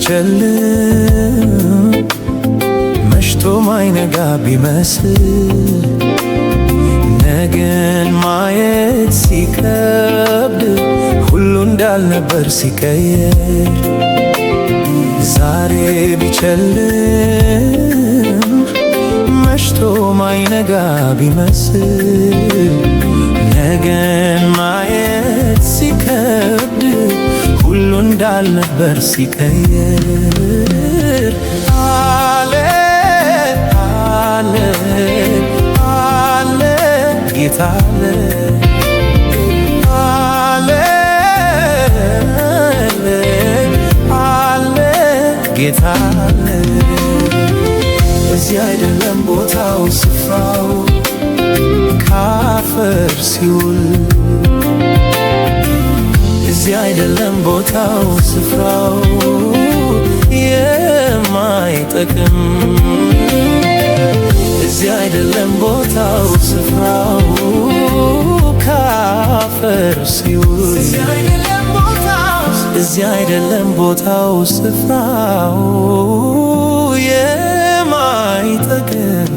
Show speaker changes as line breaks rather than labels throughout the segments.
ቢጨልም መሽቶ ማይነጋ ቢመስል ነገን ማየት ሲከብድ ሁሉ እንዳልነበር ሲቀየር ዛሬ ቢጨልም መሽቶ ማይነጋ ቢመስል ነገን ማየት ሲከብድ ሁሉ እንዳልነበር ሲቀየር አለ አለ አለ ጌታ አለ አለ ጌታ አለ። እዚህ አይደለም ቦታው ስፍራው ካፈር ሲውል እዚህ አይደለም ቦታው ስፍራው የማይጠቅም እዚህ አይደለም ቦታው ስፍራው ካፈር ሲውል እዚህ አይደለም ቦታው ስፍራው የማይጠቅም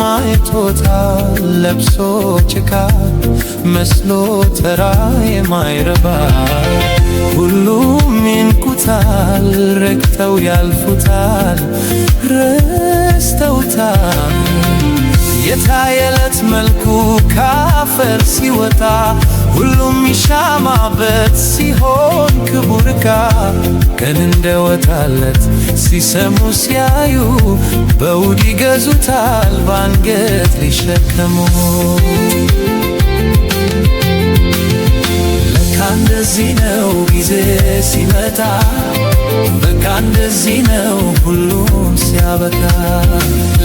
ማይቶታል ለብሶ ጭቃ መስሎ ተራ የማይረባ ሁሉም ይንቁታል ረግተው ያልፉታል ረስተውታል የታየለት መልኩ ካፈር ሲወጣ ሁሉም ይሻማበት ሲሆን ክቡር ዕቃ ቀን እንደወጣለት ሲሰሙ ሲያዩ በውድ ይገዙታል ባንገት ሊሸከሙ ለካ እንደዚህ ነው ጊዜ ሲመጣ በቃ እንደዚህ ነው ሁሉም ሲያበቃ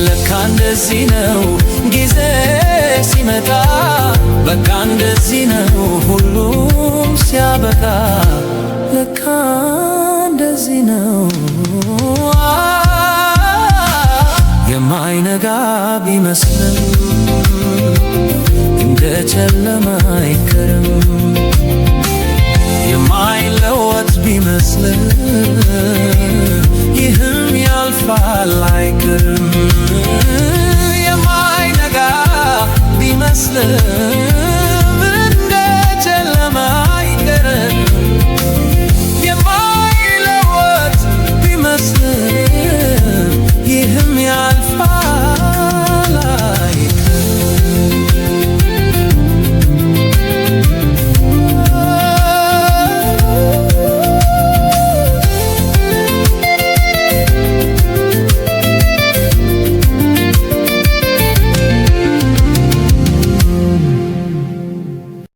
ለካ እንደዚህ ነው ጊዜ ሲመጣ በቃ እንደዚህ ነው ሁሉም ሲያበቃ ለካ እንደዚህ ነው የማይነጋ ቢመስልም እንደ ጨለማ አይቀርም የማይለወጥ ቢመስልም ይህም ያልፋል አይቀርም የማይነጋ ቢመስልም